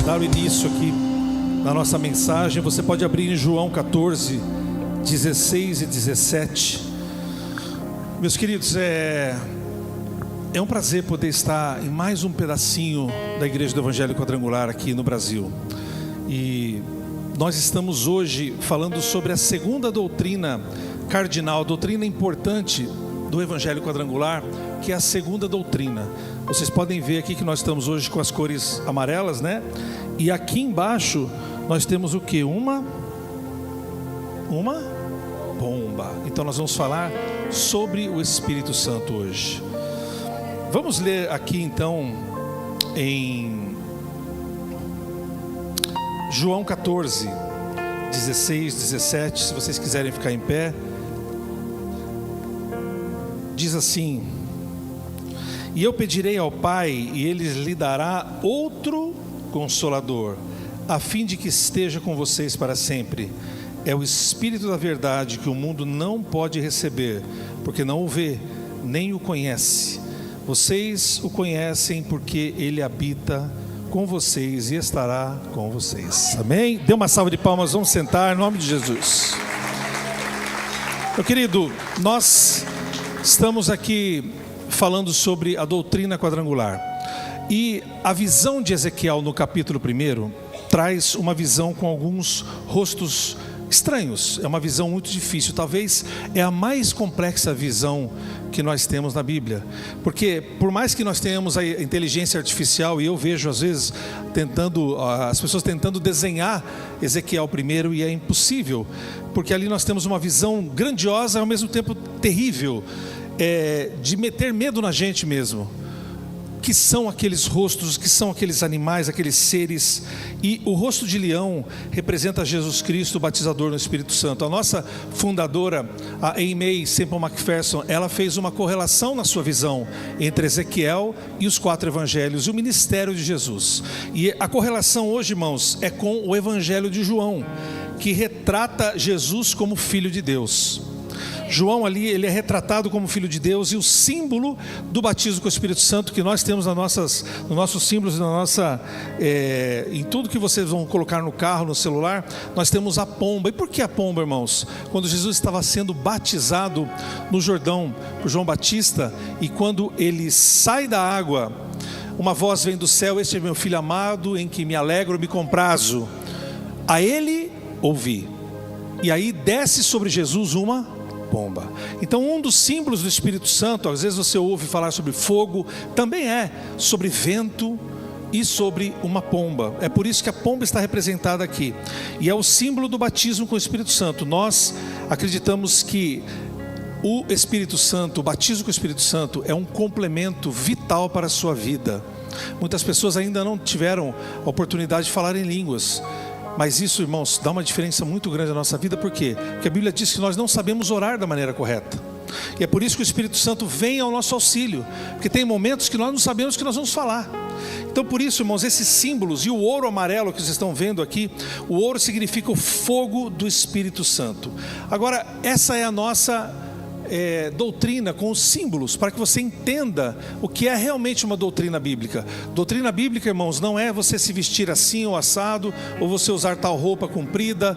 dar o início aqui na nossa mensagem, você pode abrir em João 14, 16 e 17. Meus queridos, é um prazer poder estar em mais um pedacinho da Igreja do Evangelho Quadrangular aqui no Brasil. E nós estamos hoje falando sobre a segunda doutrina cardinal, doutrina importante do Evangelho Quadrangular, que é a segunda doutrina. Vocês podem ver aqui que nós estamos hoje com as cores amarelas, né? E aqui embaixo nós temos o que? Uma bomba. Então nós vamos falar sobre o Espírito Santo hoje. Vamos ler aqui então em João 14, 16, 17, se vocês quiserem ficar em pé. Diz assim: e eu pedirei ao Pai, e Ele lhe dará outro Consolador, a fim de que esteja com vocês para sempre. É o Espírito da verdade, que o mundo não pode receber, porque não o vê, nem o conhece. Vocês o conhecem, porque Ele habita com vocês e estará com vocês. Amém? Dê uma salva de palmas, vamos sentar, em nome de Jesus. Meu querido, nós estamos aqui falando sobre a doutrina quadrangular. E a visão de Ezequiel no capítulo 1 traz uma visão com alguns rostos estranhos. É uma visão muito difícil, talvez é a mais complexa visão que nós temos na Bíblia. Porque por mais que nós tenhamos a inteligência artificial, e eu vejo às vezes as pessoas tentando desenhar Ezequiel 1, e é impossível, porque ali nós temos uma visão grandiosa, ao mesmo tempo terrível, de meter medo na gente mesmo. Que são aqueles rostos, que são aqueles animais, aqueles seres. E o rosto de leão representa Jesus Cristo, o batizador no Espírito Santo. A nossa fundadora, a Aimee Semple McPherson, ela fez uma correlação na sua visão entre Ezequiel e os 4 evangelhos e o ministério de Jesus. E a correlação hoje, irmãos, é com o evangelho de João, que retrata Jesus como Filho de Deus. João ali, ele é retratado como Filho de Deus, e o símbolo do batismo com o Espírito Santo que nós temos nos nossos símbolos, em tudo que vocês vão colocar no carro, no celular, nós temos a pomba. E por que a pomba, irmãos? Quando Jesus estava sendo batizado no Jordão por João Batista, e quando ele sai da água, uma voz vem do céu: este é meu Filho amado, em que me alegro, me comprazo. A ele ouvi. E aí desce sobre Jesus uma pomba. Então um dos símbolos do Espírito Santo, às vezes você ouve falar sobre fogo, também é sobre vento e sobre uma pomba. É por isso que a pomba está representada aqui, e é o símbolo do batismo com o Espírito Santo. Nós acreditamos que o Espírito Santo, o batismo com o Espírito Santo, é um complemento vital para a sua vida. Muitas pessoas ainda não tiveram a oportunidade de falar em línguas, mas isso, irmãos, dá uma diferença muito grande na nossa vida. Por quê? Porque a Bíblia diz que nós não sabemos orar da maneira correta. E é por isso que o Espírito Santo vem ao nosso auxílio. Porque tem momentos que nós não sabemos o que nós vamos falar. Então por isso, irmãos, esses símbolos, e o ouro amarelo que vocês estão vendo aqui, o ouro significa o fogo do Espírito Santo. Agora, essa é a nossa doutrina com os símbolos, para que você entenda o que é realmente uma doutrina bíblica. Doutrina bíblica, irmãos, não é você se vestir assim ou assado, ou você usar tal roupa comprida.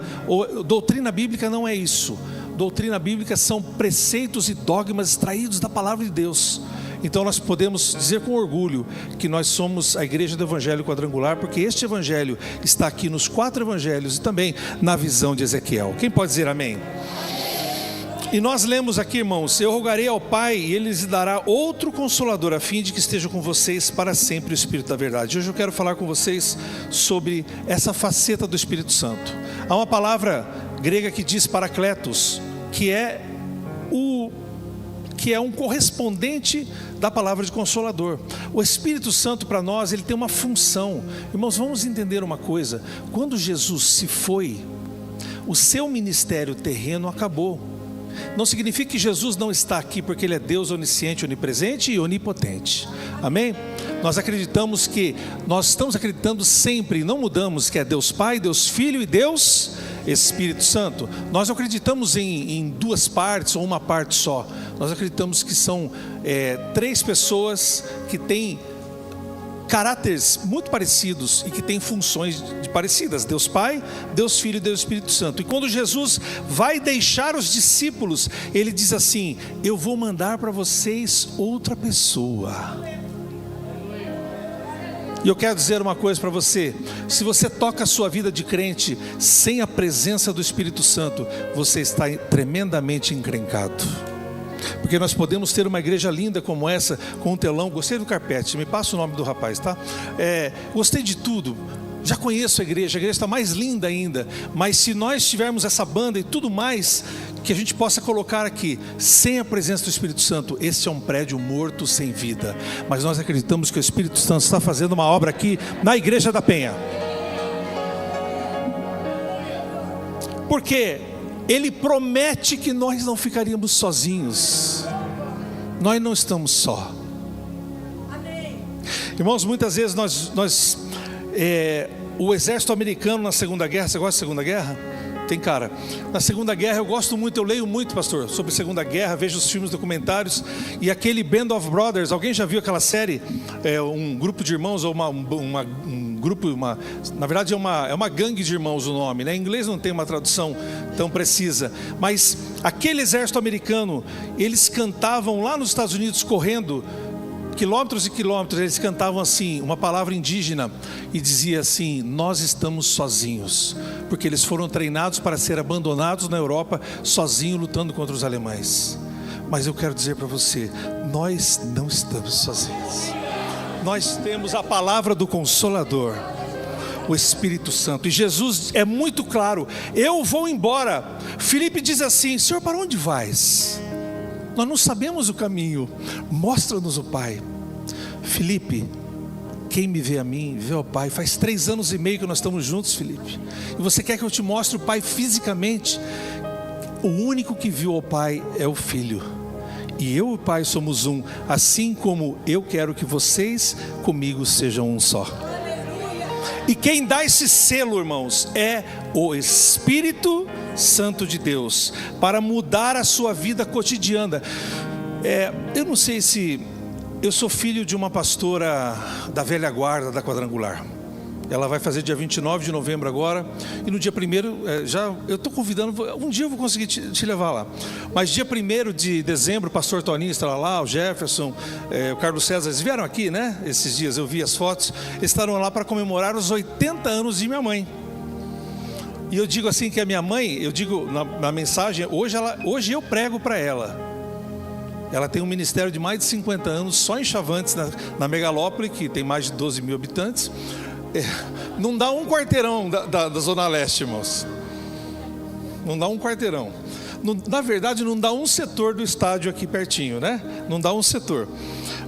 Doutrina bíblica não é isso. Doutrina bíblica são preceitos e dogmas extraídos da palavra de Deus. Então nós podemos dizer com orgulho que nós somos a Igreja do Evangelho Quadrangular, porque este Evangelho está aqui nos 4 evangelhos e também na visão de Ezequiel. Quem pode dizer amém? E nós lemos aqui, irmãos: eu rogarei ao Pai, e Ele lhes dará outro Consolador, a fim de que esteja com vocês para sempre o Espírito da verdade. Hoje eu quero falar com vocês sobre essa faceta do Espírito Santo. Há uma palavra grega que diz parakletos, que é um correspondente da palavra de Consolador. O Espírito Santo para nós, ele tem uma função. Irmãos, vamos entender uma coisa: quando Jesus se foi, o seu ministério terreno acabou. Não significa que Jesus não está aqui porque Ele é Deus onisciente, onipresente e onipotente. Amém? Nós acreditamos que, nós estamos acreditando sempre e não mudamos, que é Deus Pai, Deus Filho e Deus Espírito Santo. Nós não acreditamos em 2 partes ou uma parte só. Nós acreditamos que são 3 pessoas que têm caráteres muito parecidos e que têm funções parecidas: Deus Pai, Deus Filho e Deus Espírito Santo. E quando Jesus vai deixar os discípulos, ele diz assim: eu vou mandar para vocês outra pessoa. E eu quero dizer uma coisa para você: se você toca a sua vida de crente sem a presença do Espírito Santo, você está tremendamente encrencado. Porque nós podemos ter uma igreja linda como essa, com um telão. Gostei do carpete, me passa o nome do rapaz, tá? Gostei de tudo. Já conheço a igreja está mais linda ainda. Mas se nós tivermos essa banda e tudo mais que a gente possa colocar aqui, sem a presença do Espírito Santo, esse é um prédio morto, sem vida. Mas nós acreditamos que o Espírito Santo está fazendo uma obra aqui na Igreja da Penha. Porque Ele promete que nós não ficaríamos sozinhos. Nós não estamos só. Irmãos, muitas vezes o exército americano na Segunda Guerra, você gosta da Segunda Guerra? Tem cara. Na Segunda Guerra eu gosto muito, eu leio muito, pastor, sobre a Segunda Guerra, vejo os filmes documentários. E aquele Band of Brothers, alguém já viu aquela série? Um grupo de irmãos, ou na verdade é uma gangue de irmãos o nome, né? Em inglês não tem uma tradução tão precisa. Mas aquele exército americano, eles cantavam lá nos Estados Unidos, correndo quilômetros e quilômetros, eles cantavam assim, uma palavra indígena, e dizia assim: nós estamos sozinhos, porque eles foram treinados para ser abandonados na Europa, sozinhos, lutando contra os alemães. Mas eu quero dizer para você, nós não estamos sozinhos. Nós temos a palavra do Consolador, o Espírito Santo. E Jesus é muito claro: eu vou embora. Filipe diz assim: Senhor, para onde vais? Nós não sabemos o caminho, mostra-nos o Pai. Filipe, quem me vê a mim, vê ao Pai. Faz 3 anos e meio que nós estamos juntos, Filipe, e você quer que eu te mostre o Pai fisicamente? O único que viu ao Pai é o Filho, e eu e o Pai somos um, assim como eu quero que vocês comigo sejam um só. E quem dá esse selo, irmãos, é o Espírito Santo de Deus, para mudar a sua vida cotidiana. Eu não sei se eu sou filho de uma pastora da velha guarda da Quadrangular. Ela vai fazer dia 29 de novembro agora, e no dia 1º, eu estou convidando, um dia eu vou conseguir te levar lá. Mas dia 1º de dezembro, o pastor Toninho estará lá, o Jefferson, o Carlos César, eles vieram aqui, né? Esses dias eu vi as fotos, eles estarão lá para comemorar os 80 anos de minha mãe. E eu digo assim que a minha mãe, eu digo na mensagem, hoje eu prego para ela. Ela tem um ministério de mais de 50 anos, só em Chavantes, na megalópole, que tem mais de 12 mil habitantes. Não dá um quarteirão da Zona Leste, irmãos. Não dá um quarteirão. Na verdade, não dá um setor do estádio aqui pertinho, né? Não dá um setor.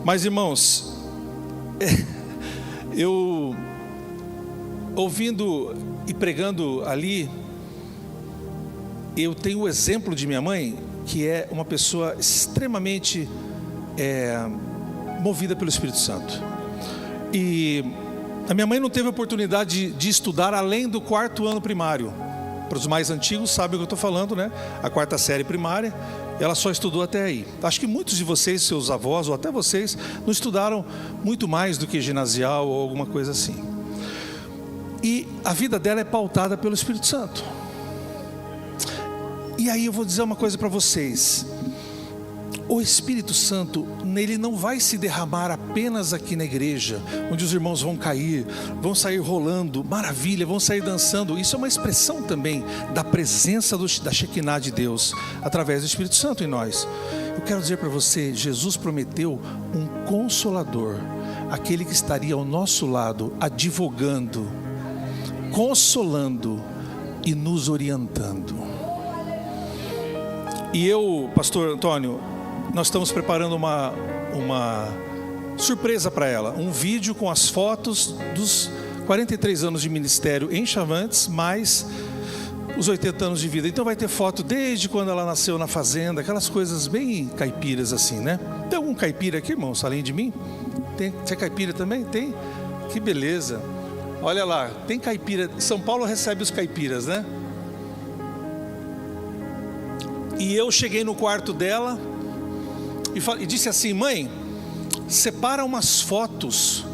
Mas, irmãos, eu ouvindo e pregando ali, eu tenho o exemplo de minha mãe, que é uma pessoa extremamente movida pelo Espírito Santo. E a minha mãe não teve oportunidade de estudar além do 4º ano primário. Para os mais antigos sabem o que eu estou falando, né? A 4ª série primária, ela só estudou até aí. Acho que muitos de vocês, seus avós ou até vocês, não estudaram muito mais do que ginasial ou alguma coisa assim. E a vida dela é pautada pelo Espírito Santo. E aí eu vou dizer uma coisa para vocês: o Espírito Santo, ele não vai se derramar apenas aqui na igreja, onde os irmãos vão cair, vão sair rolando, maravilha, vão sair dançando. Isso é uma expressão também da presença da Shekinah de Deus, através do Espírito Santo em nós. Eu quero dizer para você, Jesus prometeu um Consolador, aquele que estaria ao nosso lado, advogando, consolando e nos orientando. E eu, pastor Antônio, nós estamos preparando uma surpresa para ela. Um vídeo com as fotos dos 43 anos de ministério em Chavantes, mais os 80 anos de vida. Então vai ter foto desde quando ela nasceu na fazenda, aquelas coisas bem caipiras assim, né? Tem algum caipira aqui, irmãos, além de mim? Você é caipira também? Tem? Que beleza. Olha lá, tem caipira. São Paulo recebe os caipiras, né? E eu cheguei no quarto dela e disse assim: mãe, separa umas fotos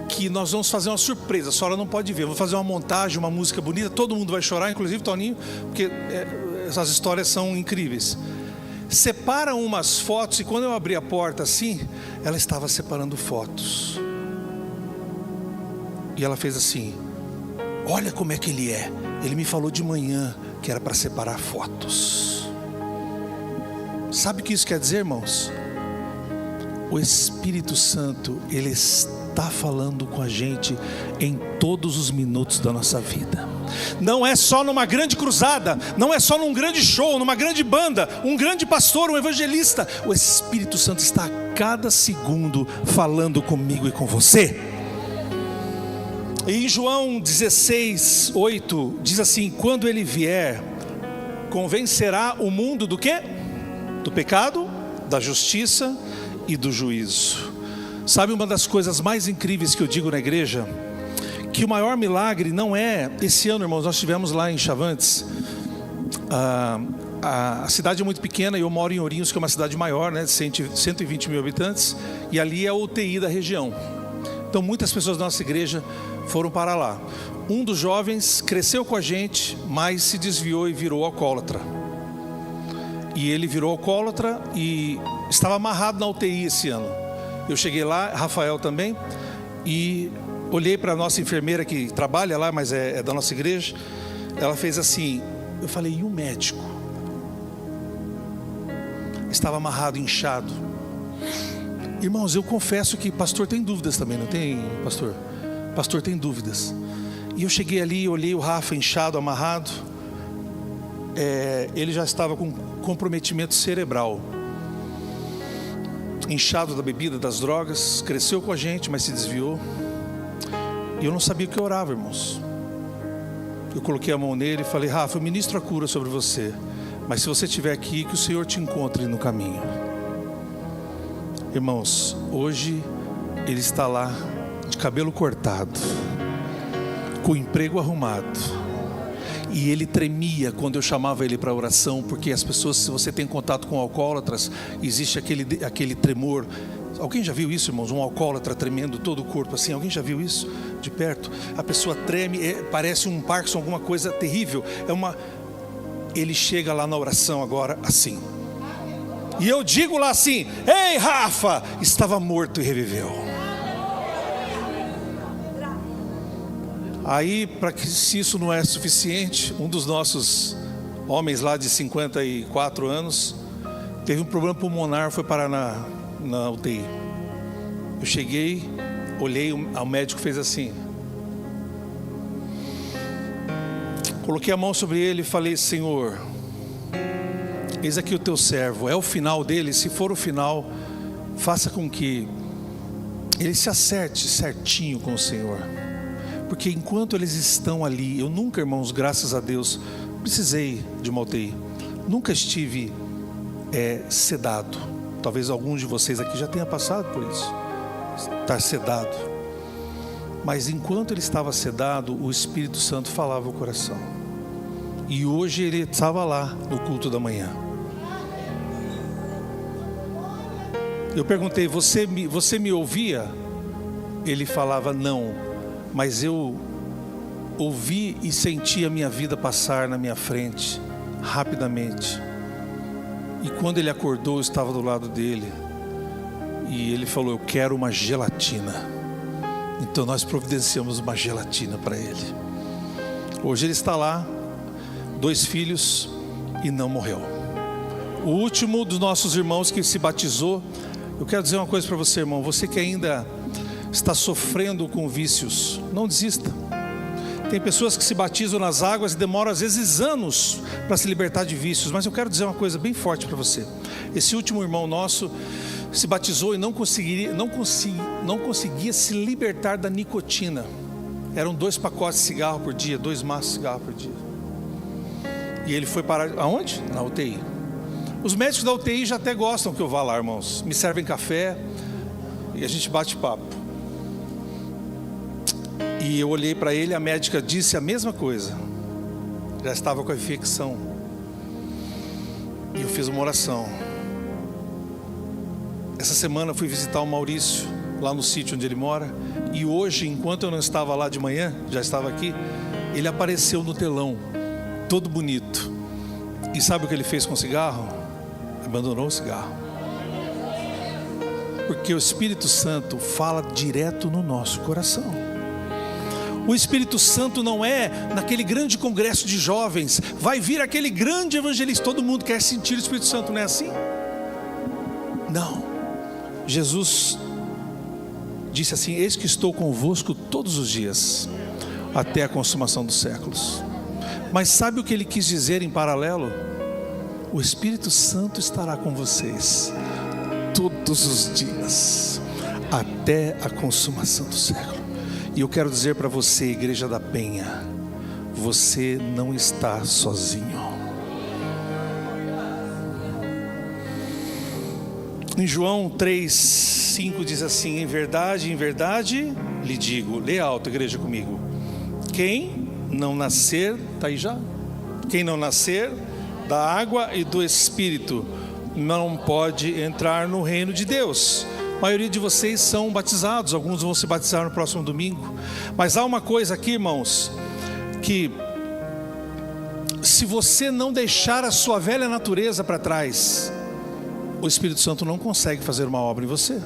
que nós vamos fazer uma surpresa, a senhora não pode ver. Vou fazer uma montagem, uma música bonita, todo mundo vai chorar, inclusive Toninho, porque essas histórias são incríveis. Separa umas fotos, e quando eu abri a porta assim, ela estava separando fotos. E ela fez assim: olha como é que ele é. Ele me falou de manhã que era para separar fotos. Sabe o que isso quer dizer, irmãos? O Espírito Santo, Ele está falando com a gente em todos os minutos da nossa vida. Não é só numa grande cruzada, não é só num grande show, numa grande banda, um grande pastor, um evangelista. O Espírito Santo está a cada segundo falando comigo e com você. E em João 16:8 diz assim: quando Ele vier, convencerá o mundo do quê? Do pecado, da justiça e do juízo. Sabe uma das coisas mais incríveis que eu digo na igreja? Que o maior milagre não é... Esse ano, irmãos, nós estivemos lá em Chavantes. A cidade é muito pequena e eu moro em Ourinhos, que é uma cidade maior, né, de 120 mil habitantes. E ali é a UTI da região. Então muitas pessoas da nossa igreja foram para lá. Um dos jovens cresceu com a gente, mas se desviou e virou alcoólatra. E ele virou alcoólatra e estava amarrado na UTI esse ano. Eu cheguei lá, Rafael também, e olhei para a nossa enfermeira que trabalha lá, mas é da nossa igreja. Ela fez assim, eu falei: e o médico? Estava amarrado, inchado. Irmãos, eu confesso que pastor tem dúvidas também, não tem, pastor? Pastor tem dúvidas. E eu cheguei ali, olhei o Rafa inchado, amarrado. Ele já estava com comprometimento cerebral, inchado da bebida, das drogas. Cresceu com a gente, mas se desviou. E eu não sabia o que eu orava, irmãos. Eu coloquei a mão nele e falei: Rafa, eu ministro a cura sobre você, mas se você estiver aqui, que o Senhor te encontre no caminho. Irmãos, hoje ele está lá de cabelo cortado, com o emprego arrumado. E ele tremia quando eu chamava ele para oração, porque as pessoas, se você tem contato com alcoólatras, existe aquele tremor. Alguém já viu isso, irmãos? Um alcoólatra tremendo todo o corpo assim? Alguém já viu isso de perto? A pessoa treme, parece um Parkinson, alguma coisa terrível. Ele chega lá na oração agora assim. E eu digo lá assim: ei, Rafa, estava morto e reviveu. Aí, se isso não é suficiente, um dos nossos homens lá de 54 anos teve um problema pulmonar, foi parar na UTI. Eu cheguei, olhei, o médico fez assim. Coloquei a mão sobre ele e falei: Senhor, eis aqui o teu servo. É o final dele? Se for o final, faça com que ele se acerte certinho com o Senhor. Porque enquanto eles estão ali, eu nunca, irmãos, graças a Deus, precisei de uma UTI. Nunca estive sedado. Talvez alguns de vocês aqui já tenham passado por isso, estar sedado. Mas enquanto ele estava sedado, o Espírito Santo falava o coração. E hoje ele estava lá no culto da manhã. Eu perguntei: você me ouvia? Ele falava: não. Mas eu ouvi e senti a minha vida passar na minha frente, rapidamente. E quando ele acordou, eu estava do lado dele. E ele falou: eu quero uma gelatina. Então nós providenciamos uma gelatina para ele. Hoje ele está lá, 2 filhos, e não morreu. O último dos nossos irmãos que se batizou. Eu quero dizer uma coisa para você, irmão. Você que ainda está sofrendo com vícios, não desista. Tem pessoas que se batizam nas águas e demoram às vezes anos para se libertar de vícios. Mas eu quero dizer uma coisa bem forte para você. Esse último irmão nosso se batizou e não conseguia se libertar da nicotina. Eram 2 pacotes de cigarro por dia, 2 maços de cigarro por dia. E ele foi parar aonde? Na UTI. Os médicos da UTI já até gostam que eu vá lá, irmãos. Me servem café e a gente bate papo. E eu olhei para ele, a médica disse a mesma coisa. Já estava com a infecção. E eu fiz uma oração. Essa semana eu fui visitar o Maurício lá no sítio onde ele mora. E hoje, enquanto eu não estava lá de manhã, já estava aqui, ele apareceu no telão, todo bonito. E sabe o que ele fez com o cigarro? Abandonou o cigarro. Porque o Espírito Santo fala direto no nosso coração. O Espírito Santo não é naquele grande congresso de jovens, vai vir aquele grande evangelista, todo mundo quer sentir o Espírito Santo, não é assim? Não. Jesus disse assim: eis que estou convosco todos os dias, até a consumação dos séculos. Mas sabe o que ele quis dizer em paralelo? O Espírito Santo estará com vocês todos os dias, até a consumação do século. E eu quero dizer para você, Igreja da Penha, você não está sozinho. Em João 3:5 diz assim: em verdade lhe digo, lê alto, igreja, comigo, quem não nascer, está aí já? Quem não nascer da água e do Espírito não pode entrar no reino de Deus. A maioria de vocês são batizados, alguns vão se batizar no próximo domingo. Mas há uma coisa aqui, irmãos, que se você não deixar a sua velha natureza para trás, o Espírito Santo não consegue fazer uma obra em você.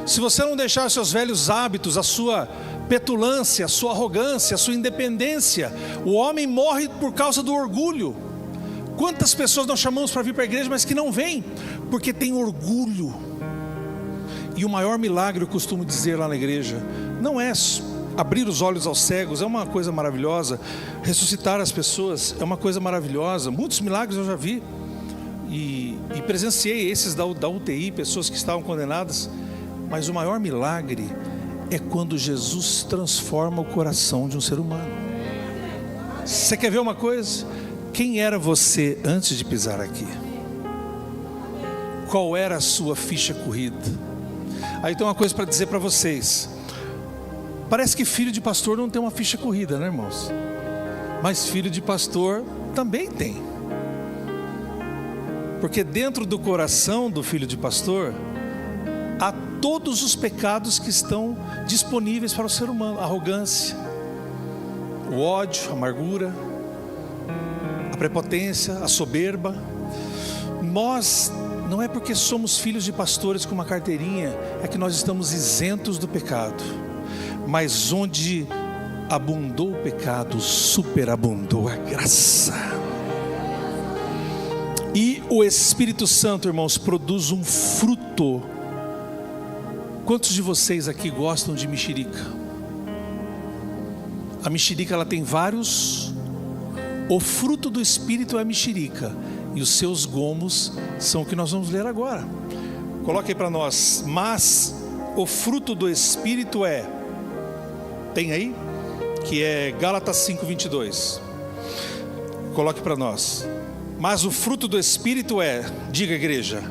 Se você não deixar os seus velhos hábitos, a sua petulância, a sua arrogância, a sua independência, o homem morre por causa do orgulho. Quantas pessoas nós chamamos para vir para a igreja, mas que não vêm, porque tem orgulho. E o maior milagre, eu costumo dizer lá na igreja, não é abrir os olhos aos cegos, é uma coisa maravilhosa. Ressuscitar as pessoas é uma coisa maravilhosa. Muitos milagres eu já vi e presenciei esses da UTI, pessoas que estavam condenadas. Mas o maior milagre é quando Jesus transforma o coração de um ser humano. Você quer ver uma coisa? Quem era você antes de pisar aqui? Qual era a sua ficha corrida? Aí tem uma coisa para dizer para vocês. Parece que filho de pastor não tem uma ficha corrida, né, irmãos? Mas filho de pastor também tem. Porque dentro do coração do filho de pastor há todos os pecados que estão disponíveis para o ser humano: a arrogância, o ódio, a amargura, a prepotência, a soberba. Nós, não é porque somos filhos de pastores com uma carteirinha, é que nós estamos isentos do pecado. Mas onde abundou o pecado, superabundou a graça. E o Espírito Santo, irmãos, produz um fruto. Quantos de vocês aqui gostam de mexerica? A mexerica, ela tem vários. O fruto do Espírito é a mexerica, e os seus gomos são o que nós vamos ler agora. Coloque aí para nós. Mas o fruto do Espírito é, tem aí? Que é Gálatas 5:22. Coloque para nós. Mas o fruto do Espírito é, diga, igreja: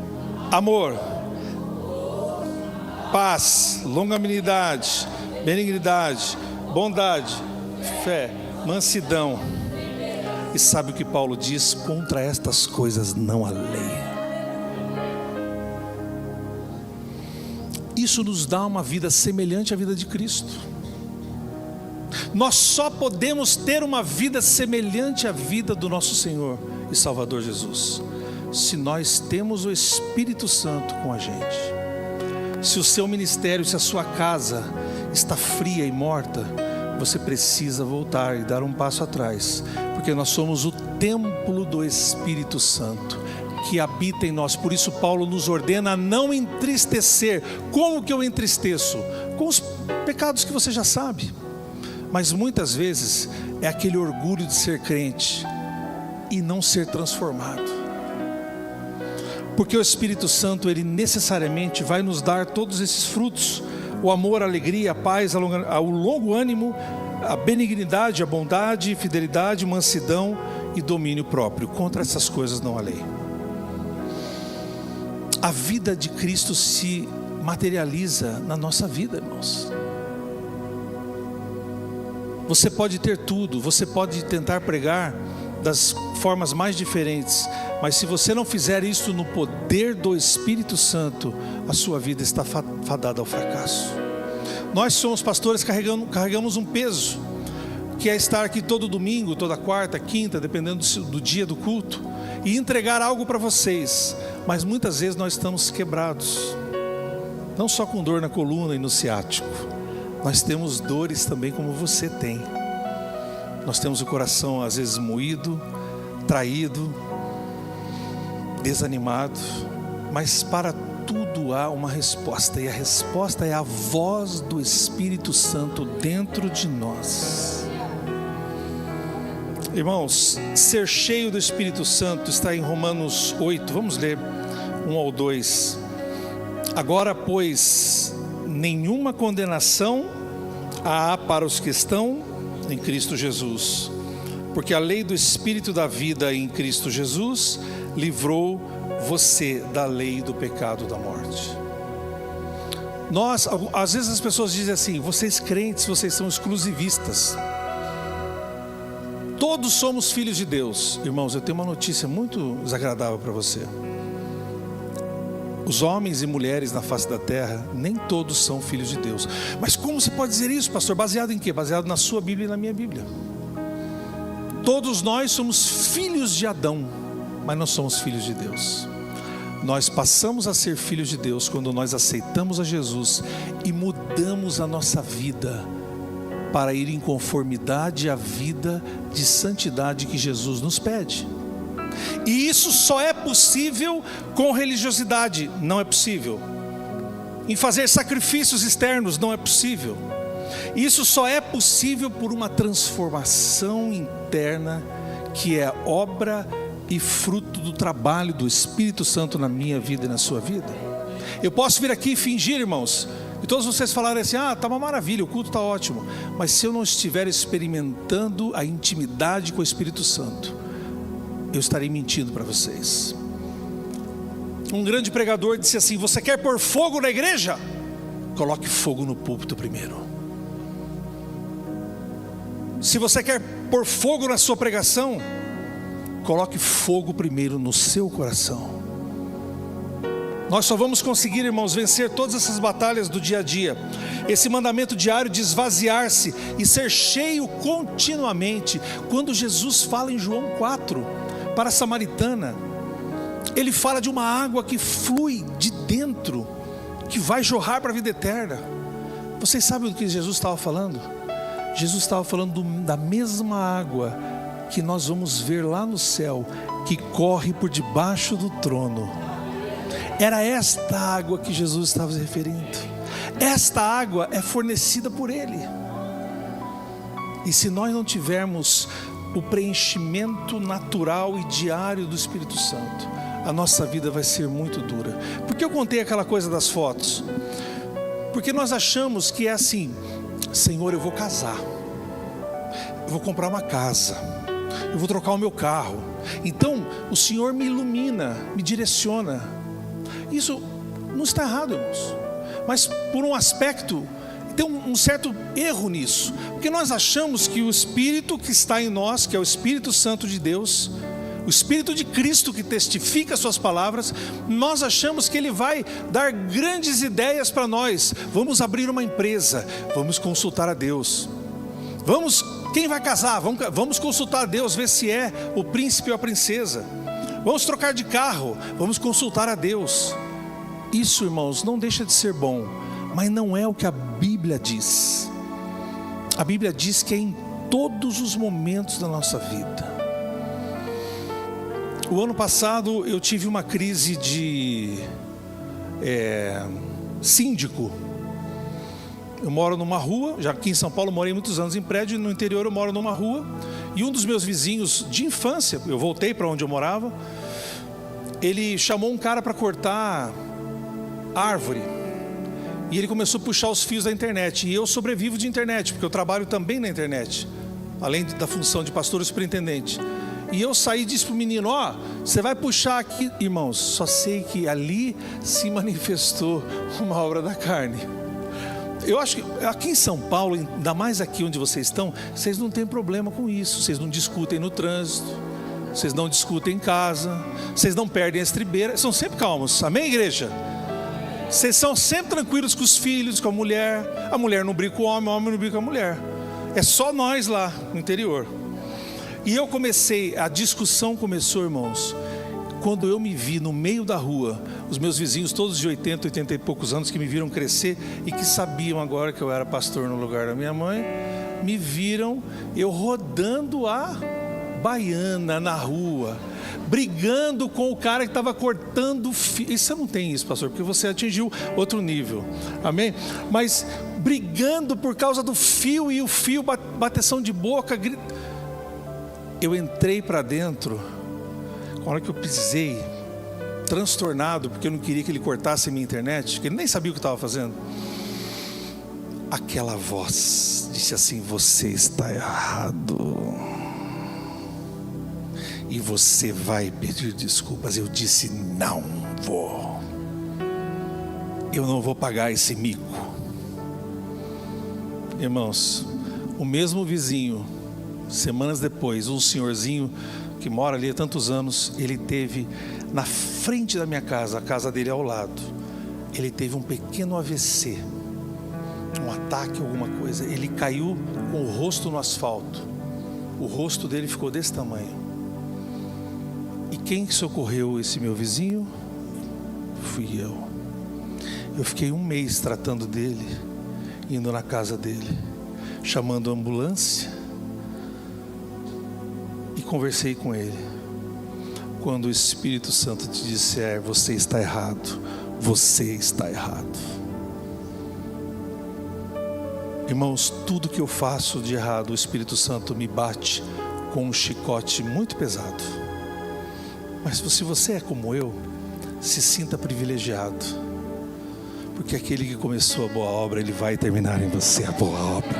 amor, paz, longanimidade, benignidade, bondade, fé, mansidão. E sabe o que Paulo diz? Contra estas coisas não há lei. Isso nos dá uma vida semelhante à vida de Cristo. Nós só podemos ter uma vida semelhante à vida do nosso Senhor e Salvador Jesus se nós temos o Espírito Santo com a gente. Se o seu ministério, se a sua casa está fria e morta, você precisa voltar e dar um passo atrás, porque nós somos o templo do Espírito Santo que habita em nós. Por isso Paulo nos ordena a não entristecer. Como que eu entristeço? Com os pecados que você já sabe. Mas muitas vezes é aquele orgulho de ser crente e não ser transformado. Porque o Espírito Santo, ele necessariamente vai nos dar todos esses frutos: o amor, a alegria, a paz, o longo ânimo, a benignidade, a bondade, fidelidade, mansidão e domínio próprio. Contra essas coisas não há lei. A vida de Cristo se materializa na nossa vida, irmãos. Você pode ter tudo, você pode tentar pregar das formas mais diferentes, mas se você não fizer isso no poder do Espírito Santo, a sua vida está fadada ao fracasso. Nós somos pastores, carregamos um peso, que é estar aqui todo domingo, toda quarta, quinta, dependendo do dia do culto, e entregar algo para vocês, mas muitas vezes nós estamos quebrados, não só com dor na coluna e no ciático, nós temos dores também como você tem. Nós temos o coração às vezes moído, traído, desanimado, mas para tudo há uma resposta, e a resposta é a voz do Espírito Santo dentro de nós. Irmãos, ser cheio do Espírito Santo está em Romanos 8, vamos ler 1 ao 2. Agora, pois, nenhuma condenação há para os que estão em Cristo Jesus, porque a lei do Espírito da vida em Cristo Jesus livrou você da lei do pecado da morte. Às vezes as pessoas dizem assim: vocês crentes, vocês são exclusivistas, todos somos filhos de Deus. Irmãos, eu tenho uma notícia muito desagradável para você. Os homens e mulheres na face da terra, nem todos são filhos de Deus. Mas como você pode dizer isso, pastor? Baseado em quê? Baseado na sua Bíblia e na minha Bíblia. Todos nós somos filhos de Adão, mas não somos filhos de Deus. Nós passamos a ser filhos de Deus quando nós aceitamos a Jesus e mudamos a nossa vida para ir em conformidade à vida de santidade que Jesus nos pede. E isso só é possível com religiosidade, não é possível. Em fazer sacrifícios externos, não é possível. Isso só é possível por uma transformação interna, que é obra e fruto do trabalho do Espírito Santo na minha vida e na sua vida. Eu posso vir aqui e fingir, irmãos, e todos vocês falarem assim: está uma maravilha, o culto está ótimo, mas se eu não estiver experimentando a intimidade com o Espírito Santo, eu estarei mentindo para vocês. Um grande pregador disse assim: você quer pôr fogo na igreja? Coloque fogo no púlpito primeiro. Se você quer pôr fogo na sua pregação, coloque fogo primeiro no seu coração. Nós só vamos conseguir, irmãos, vencer todas essas batalhas do dia a dia, esse mandamento diário de esvaziar-se e ser cheio continuamente. Quando Jesus fala em João 4 para a samaritana, ele fala de uma água que flui de dentro, que vai jorrar para a vida eterna. Vocês sabem do que Jesus estava falando? Jesus estava falando da mesma água que nós vamos ver lá no céu, que corre por debaixo do trono. Era esta água que Jesus estava se referindo. Esta água é fornecida por Ele. E se nós não tivermos o preenchimento natural e diário do Espírito Santo, a nossa vida vai ser muito dura. Por que eu contei aquela coisa das fotos? Porque nós achamos que é assim: Senhor, eu vou casar, eu vou comprar uma casa, eu vou trocar o meu carro, então o Senhor me ilumina, me direciona. Isso não está errado, irmãos, mas por um aspecto tem um certo erro nisso, porque nós achamos que o Espírito que está em nós, que é o Espírito Santo de Deus, o Espírito de Cristo que testifica as suas palavras, nós achamos que Ele vai dar grandes ideias para nós. Vamos abrir uma empresa, vamos consultar a Deus. Quem vai casar? Vamos consultar a Deus, ver se é o príncipe ou a princesa. Vamos trocar de carro, vamos consultar a Deus. Isso, irmãos, não deixa de ser bom, mas não é o que a Bíblia diz. A Bíblia diz que é em todos os momentos da nossa vida. O ano passado eu tive uma crise de síndico. Eu moro numa rua, já aqui em São Paulo morei muitos anos em prédio, e no interior eu moro numa rua, e um dos meus vizinhos de infância, eu voltei para onde eu morava, ele chamou um cara para cortar árvore, e ele começou a puxar os fios da internet, e eu sobrevivo de internet, porque eu trabalho também na internet, além da função de pastor e superintendente. E eu saí e disse para o menino: você vai puxar aqui. Irmãos, só sei que ali se manifestou uma obra da carne. Eu acho que aqui em São Paulo, ainda mais aqui onde vocês estão, vocês não têm problema com isso, vocês não discutem no trânsito, vocês não discutem em casa, vocês não perdem a estribeira, são sempre calmos, amém, igreja? Vocês são sempre tranquilos com os filhos, com a mulher não briga com o homem não briga com a mulher. É só nós lá no interior. E a discussão começou, irmãos, quando eu me vi no meio da rua, os meus vizinhos todos de 80 e poucos anos, que me viram crescer e que sabiam agora que eu era pastor no lugar da minha mãe, me viram eu rodando a baiana na rua, brigando com o cara que estava cortando fio. E você não tem isso, pastor, porque você atingiu outro nível, amém? Mas brigando por causa do fio, e o fio, bateção de boca, eu entrei para dentro. Na hora que eu pisei, transtornado, porque eu não queria que ele cortasse a minha internet, que ele nem sabia o que estava fazendo, aquela voz disse assim: você está errado e você vai pedir desculpas. Eu disse: não vou, eu não vou pagar esse mico. Irmãos, o mesmo vizinho, semanas depois, um senhorzinho que mora ali há tantos anos, ele teve na frente da minha casa, a casa dele ao lado, ele teve um pequeno AVC, um ataque, alguma coisa. Ele caiu com o rosto no asfalto, o rosto dele ficou desse tamanho. E quem socorreu esse meu vizinho? Fui eu. Eu fiquei um mês tratando dele, indo na casa dele, chamando a ambulância, e conversei com ele. Quando o Espírito Santo te disser: você está errado, você está errado. Irmãos, tudo que eu faço de errado, o Espírito Santo me bate com um chicote muito pesado. Mas se você é como eu, se sinta privilegiado, porque aquele que começou a boa obra, ele vai terminar em você a boa obra.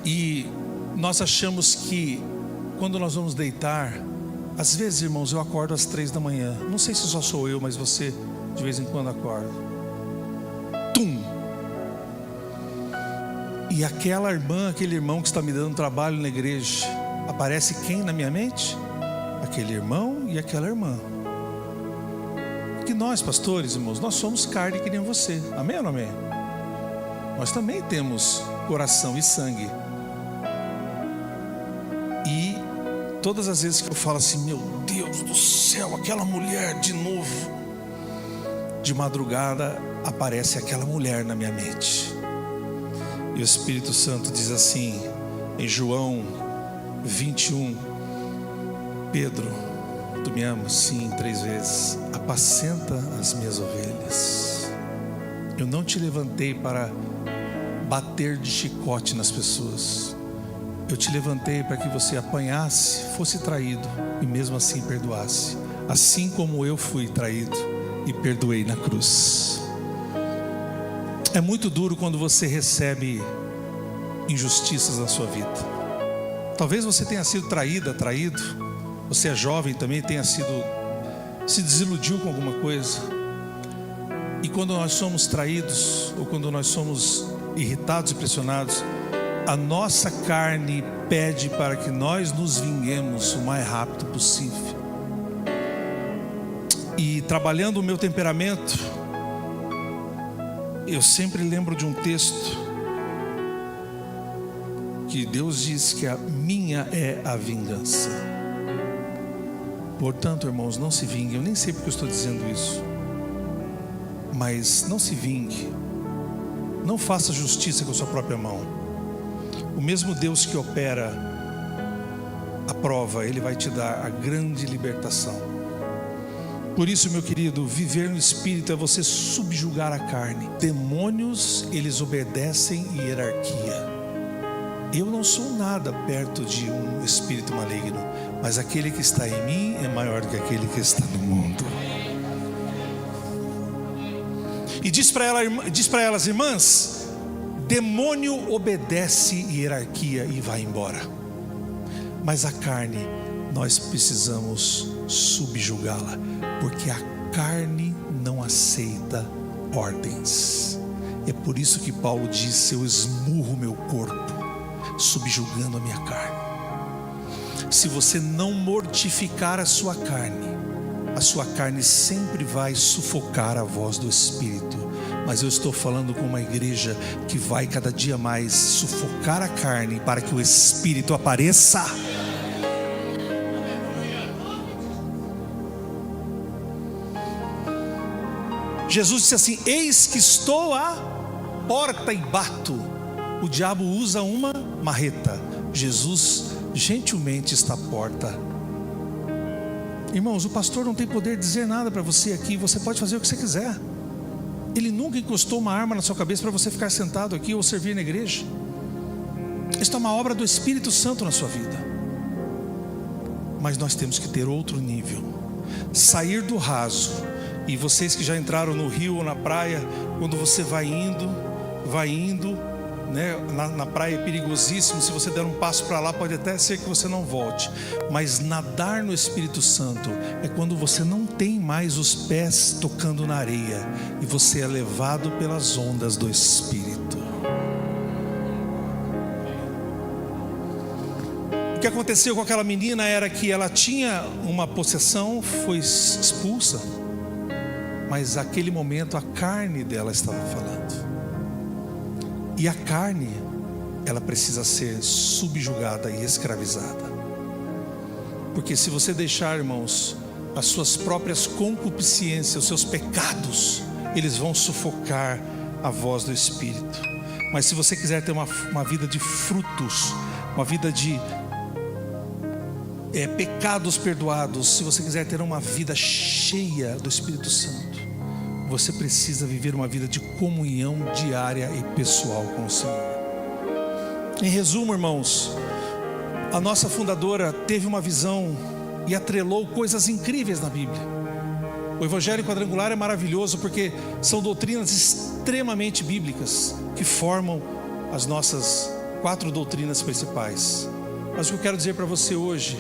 E nós achamos que quando nós vamos deitar, às vezes, irmãos, eu acordo às 3 da manhã. Não sei se só sou eu, mas você de vez em quando acorda. Tum! E aquela irmã, aquele irmão que está me dando trabalho na igreja, aparece quem na minha mente? Aquele irmão e aquela irmã. Que nós, pastores, irmãos, nós somos carne que nem você. Amém ou não amém? Nós também temos coração e sangue. E todas as vezes que eu falo assim: meu Deus do céu, aquela mulher de novo, de madrugada aparece aquela mulher na minha mente. E o Espírito Santo diz assim, em João 21, Pedro, tu me amas? Sim, 3 vezes. Apacenta as minhas ovelhas. Eu não te levantei para bater de chicote nas pessoas. Eu te levantei para que você apanhasse, fosse traído e mesmo assim perdoasse, assim como eu fui traído e perdoei na cruz. É muito duro quando você recebe injustiças na sua vida. Talvez você tenha sido traído. Você é jovem também, se desiludiu com alguma coisa. E quando nós somos traídos, ou quando nós somos irritados e pressionados, a nossa carne pede para que nós nos vinguemos o mais rápido possível. E trabalhando o meu temperamento, eu sempre lembro de um texto que Deus diz que a minha é a vingança. Portanto, irmãos, não se vingue. Eu nem sei porque eu estou dizendo isso, mas não se vingue. Não faça justiça com a sua própria mão. O mesmo Deus que opera a prova, Ele vai te dar a grande libertação. Por isso, meu querido, viver no Espírito é você subjugar a carne. Demônios, eles obedecem hierarquia. Eu não sou nada perto de um espírito maligno, mas aquele que está em mim é maior do que aquele que está no mundo. E diz para elas: irmãs, demônio obedece hierarquia e vai embora, mas a carne, nós precisamos subjugá-la, porque a carne não aceita ordens. É por isso que Paulo disse: eu esmurro meu corpo, subjugando a minha carne. se você não mortificar a sua carne sempre vai sufocar a voz do Espírito. Mas eu estou falando com uma igreja que vai cada dia mais sufocar a carne para que o Espírito apareça. Jesus disse assim: eis que estou à porta e bato. O diabo usa uma marreta, Jesus gentilmente está à porta. Irmãos, o pastor não tem poder de dizer nada para você aqui. Você pode fazer o que você quiser. Ele nunca encostou uma arma na sua cabeça para você ficar sentado aqui ou servir na igreja. Isso é uma obra do Espírito Santo na sua vida. Mas nós temos que ter outro nível, sair do raso. E vocês que já entraram no rio ou na praia, quando você vai indo, né? Na praia é perigosíssimo. Se você der um passo para lá, pode até ser que você não volte. Mas nadar no Espírito Santo é quando você não tem mais os pés tocando na areia e você é levado pelas ondas do Espírito. O que aconteceu com aquela menina era que ela tinha uma possessão, foi expulsa, mas naquele momento a carne dela estava falando. E a carne, ela precisa ser subjugada e escravizada. Porque se você deixar, irmãos, as suas próprias concupiscências, os seus pecados, eles vão sufocar a voz do Espírito. Mas se você quiser ter uma vida de frutos, uma vida de pecados perdoados, se você quiser ter uma vida cheia do Espírito Santo, você precisa viver uma vida de comunhão diária e pessoal com o Senhor. Em resumo, irmãos, a nossa fundadora teve uma visão e atrelou coisas incríveis na Bíblia. O Evangelho Quadrangular é maravilhoso porque são doutrinas extremamente bíblicas que formam as nossas 4 doutrinas principais. Mas o que eu quero dizer para você hoje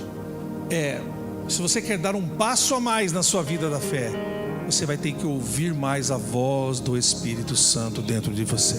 é: se você quer dar um passo a mais na sua vida da fé, você vai ter que ouvir mais a voz do Espírito Santo dentro de você.